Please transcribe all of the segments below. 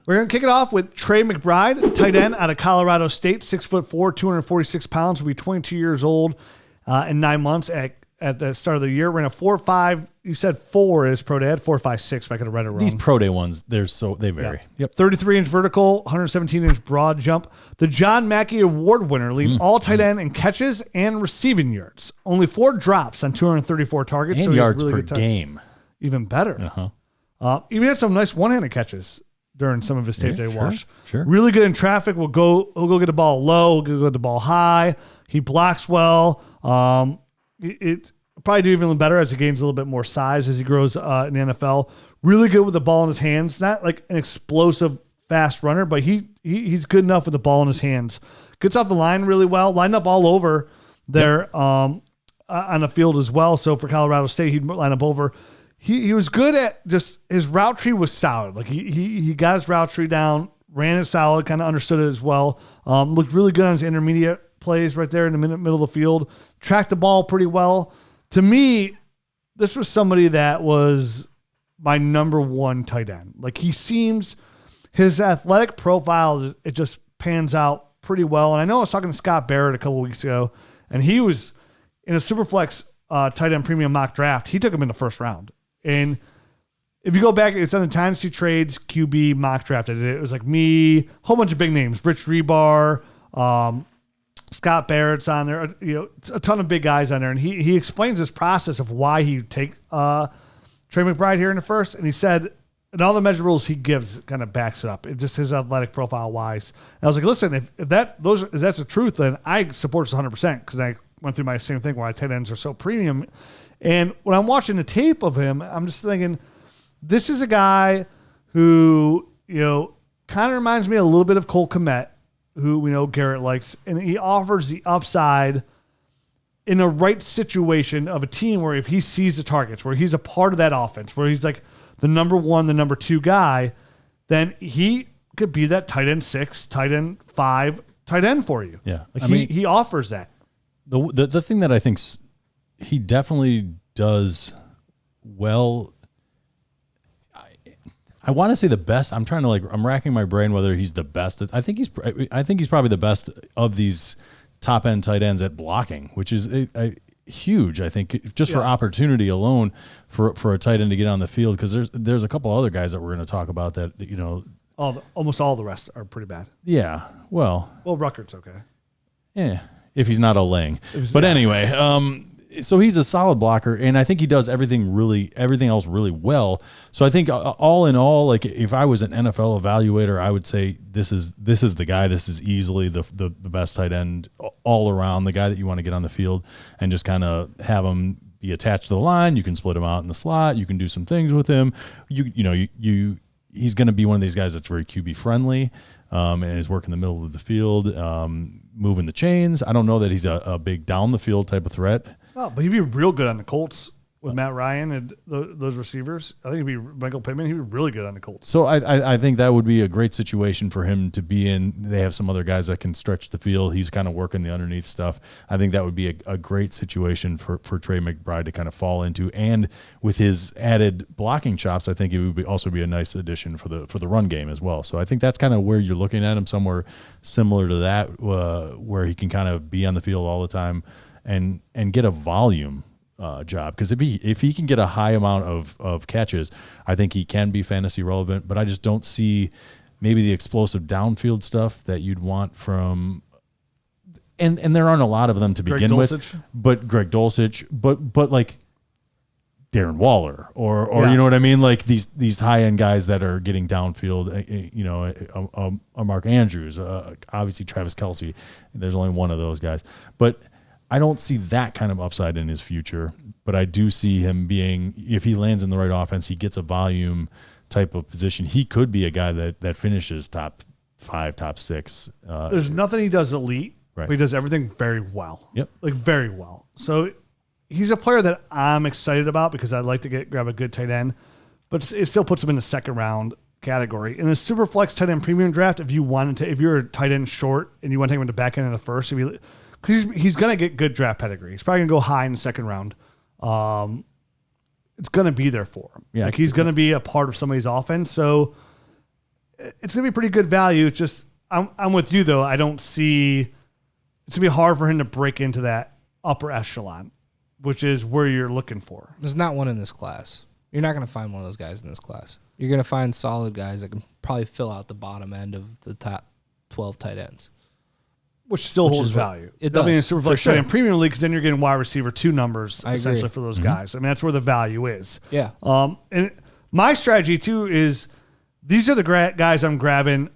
We're going to kick it off with Trey McBride, tight end out of Colorado State, 6'4", 246 pounds, will be 22 years old in 9 months at the start of the year. Ran a 4.5. You said 4 is pro day. I had 4.56, if I could have read it wrong. These pro day ones, they vary. Yeah. Yep. 33-inch vertical, 117-inch broad jump. The John Mackey Award winner, lead all tight end in catches and receiving yards. Only 4 drops on 234 targets. And so yards really per game. Even better. Even had some nice one-handed catches during some of his tape day watch. Sure. Really good in traffic. He'll go get the ball low. He'll go get the ball high. He blocks well. It probably do even better as he gains a little bit more size as he grows in the NFL. Really good with the ball in his hands. Not like an explosive fast runner, but he's good enough with the ball in his hands. Gets off the line really well. Lined up all over there on the field as well. So for Colorado State, he'd line up over. He was good at just his route tree was solid. Like he got his route tree down, ran it solid, kind of understood it as well. Looked really good on his intermediate plays right there in the middle of the field. Tracked the ball pretty well. To me, this was somebody that was my number 1 tight end. Like his athletic profile, it just pans out pretty well. And I know I was talking to Scott Barrett a couple weeks ago, and he was in a Superflex tight end premium mock draft. He took him in the first round. And if you go back, it's on the Dynasty Trades QB mock draft. It was like me, a whole bunch of big names, Rich Rebar, Scott Barrett's on there, a ton of big guys on there. And he explains this process of why he take Trey McBride here in the first. And he said, and all the measurables he gives kind of backs it up. It just his athletic profile wise. And I was like, listen, if that's the truth, then I support this 100% because I went through my same thing why tight ends are so premium. And when I'm watching the tape of him, I'm just thinking, this is a guy who, kind of reminds me a little bit of Cole Kmet, who we know Garrett likes. And he offers the upside in the right situation of a team where if he sees the targets, where he's a part of that offense, where he's like the number 1, the number 2 guy, then he could be that tight end 6, tight end 5, tight end for you. Yeah. Like he offers that. The thing that I think he definitely does well. I want to say the best. I'm trying to I'm racking my brain whether he's the best. I think he's probably the best of these top end tight ends at blocking, which is huge. I think just for opportunity alone for a tight end to get on the field, because there's a couple other guys that we're going to talk about that almost all the rest are pretty bad. Yeah. Well, Ruckert's okay. Yeah. If he's not a Lang. Anyway, so he's a solid blocker, and I think he does everything else really well. So I think all in all, like if I was an NFL evaluator, I would say this is the guy. This is easily the best tight end all around, the guy that you want to get on the field and just kind of have him be attached to the line. You can split him out in the slot. You can do some things with him. He's going to be one of these guys that's very QB friendly. And is working the middle of the field, moving the chains. I don't know that he's a big down the field type of threat. No, but he'd be real good on the Colts with Matt Ryan and those receivers. I think he'd be Michael Pittman. He'd be really good on the Colts. So I think that would be a great situation for him to be in. They have some other guys that can stretch the field. He's kind of working the underneath stuff. I think that would be a great situation for Trey McBride to kind of fall into. And with his added blocking chops, I think it would also be a nice addition for the run game as well. So I think that's kind of where you're looking at him, somewhere similar to that, where he can kind of be on the field all the time and get a volume job. Because if he can get a high amount of catches, I think he can be fantasy relevant. But I just don't see maybe the explosive downfield stuff that you'd want from. And there aren't a lot of them to begin with. But Greg Dulcich, but like Darren Waller or you know what I mean, like these high end guys that are getting downfield. A Mark Andrews, obviously Travis Kelce. There's only one of those guys, but I don't see that kind of upside in his future, but I do see him being, if he lands in the right offense, he gets a volume type of position. He could be a guy that finishes top 5, top 6. There's nothing he does elite, right, but he does everything very well. Yep. Like very well. So he's a player that I'm excited about because I'd like to grab a good tight end, but it still puts him in the second round category. In the Superflex tight end premium draft, if you're a tight end short and you want to take him in the back end of the first, because he's going to get good draft pedigree. He's probably going to go high in the second round. It's going to be there for him. Yeah, like he's going to be a part of somebody's offense. So it's going to be pretty good value. It's just, I'm with you though. I don't see, it's going to be hard for him to break into that upper echelon, which is where you're looking for. There's not one in this class. You're not going to find one of those guys in this class. You're going to find solid guys that can probably fill out the bottom end of the top 12 tight ends. Which still holds value. It does. I mean, it's super For sure. in premium league because then you're getting wide receiver 2 numbers essentially agree. for those guys. I mean, that's where the value is. Yeah. And my strategy too is these are the guys I'm grabbing.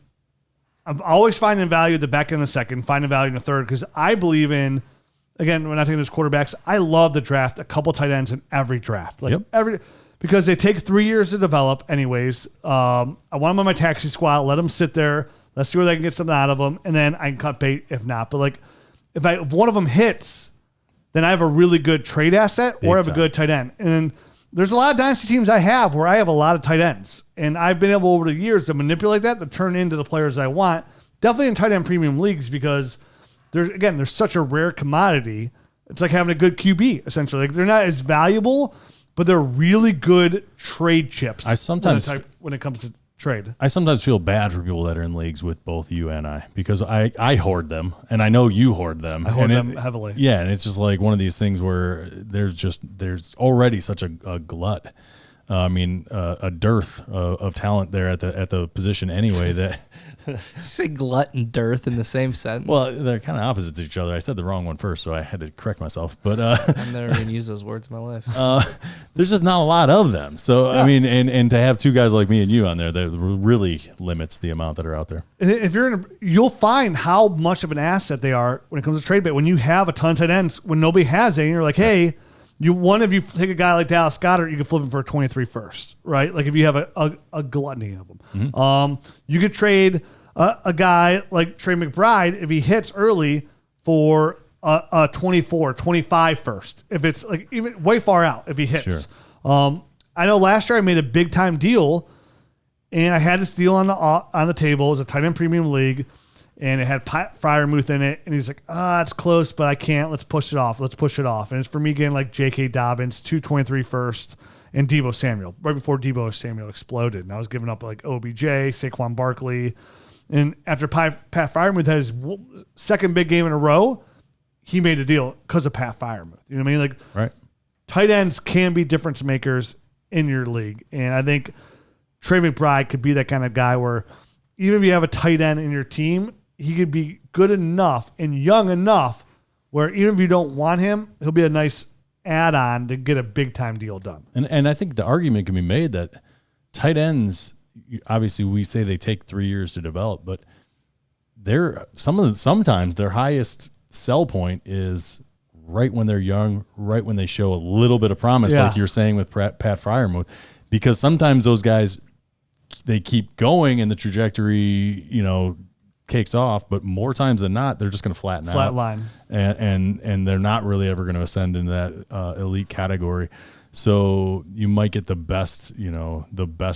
I'm always finding value at the back end of the second, finding value in the third because I believe in. Again, when I think of quarterbacks, I love the draft. A couple tight ends in every draft, because they take 3 years to develop. Anyways, I want them on my taxi squad. Let them sit there. Let's see where they can get something out of them, and then I can cut bait if not. But like, if one of them hits, then I have a really good trade asset or I have a good tight end. And there's a lot of dynasty teams I have where I have a lot of tight ends, and I've been able over the years to manipulate that to turn into the players I want. Definitely in tight end premium leagues because there's such a rare commodity. It's like having a good QB essentially. Like they're not as valuable, but they're really good trade chips. When it comes to trade. I sometimes feel bad for people that are in leagues with both you and I because I hoard them, and I know you hoard them. I hoard them heavily. Yeah, and it's just like one of these things where there's already such a glut. A dearth of talent there at the position anyway. That you say glut and dearth in the same sentence. Well, they're kind of opposites of each other. I said the wrong one first, so I had to correct myself. But I've never even used those words in my life. There's just not a lot of them. So yeah. I mean, and to have two guys like me and you on there, that really limits the amount that are out there. And if you'll find how much of an asset they are when it comes to trade bait. When you have a ton of tight ends, when nobody has any, you're like, hey. If you take a guy like Dallas Goedert, you can flip him for a 23 first, right? Like if you have a gluttony of them. Mm-hmm. You could trade a guy like Trey McBride if he hits early for a 24, 25 first. If it's like even way far out, if he hits. Sure. I know last year I made a big time deal, and I had this deal on the table. It was a tight end premium league. And it had Pat Freiermuth in it. And he's like, it's close, but I can't. Let's push it off. And it's for me getting like J.K. Dobbins, 223 first, and Deebo Samuel, right before Deebo Samuel exploded. And I was giving up like OBJ, Saquon Barkley. And after Pat Freiermuth had his second big game in a row, he made a deal because of Pat Freiermuth. You know what I mean? Like, right. Tight ends can be difference makers in your league. And I think Trey McBride could be that kind of guy where even if you have a tight end in your team, he could be good enough and young enough where even if you don't want him, he'll be a nice add-on to get a big-time deal done. And I think the argument can be made that tight ends, obviously we say they take 3 years to develop, but sometimes their highest sell point is right when they're young, right when they show a little bit of promise, like you're saying with Pat Freiermuth, because sometimes those guys, they keep going and the trajectory, cakes off, but more times than not, they're just going to flatten out. Flatline. And they're not really ever going to ascend in that elite category. So you might get the best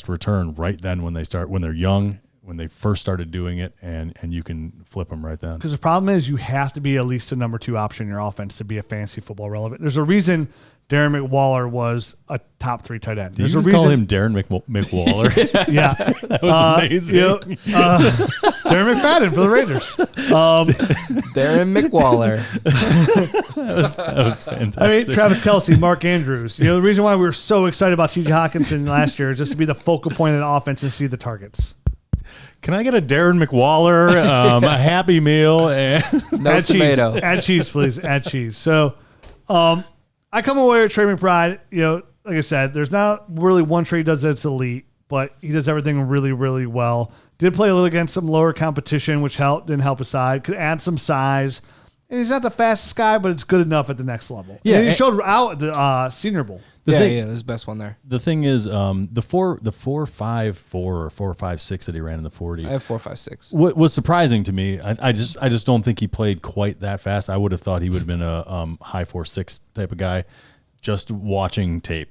return right then when they're young, when they first started doing it, and you can flip them right then. Because the problem is you have to be at least a number 2 option in your offense to be a fantasy football relevant. There's a reason Darren McWaller was a top 3 tight end. Did you just call him Darren McWaller? Yeah. That was amazing. Darren McFadden for the Raiders. Darren McWaller. that was fantastic. I mean, Travis Kelce, Mark Andrews. The reason why we were so excited about T.J. Hawkinson last year is just to be the focal point of the offense and see the targets. Can I get a Darren McWaller, a Happy Meal, and no add tomato? Cheese. Add cheese, please. Add cheese. So, I come away with Trey McBride. Like I said, there's not really one trade does that's elite, but he does everything really, really well. Did play a little against some lower competition, which didn't help his side. Could add some size. And he's not the fastest guy, but it's good enough at the next level. Yeah, and he showed out at the Senior Bowl. It was the best one there. The thing is, the 4.54 or 4.56 that he ran in the 40. I have 4.56. What was surprising to me, I just don't think he played quite that fast. I would have thought he would have been a high 4.6 type of guy, just watching tape.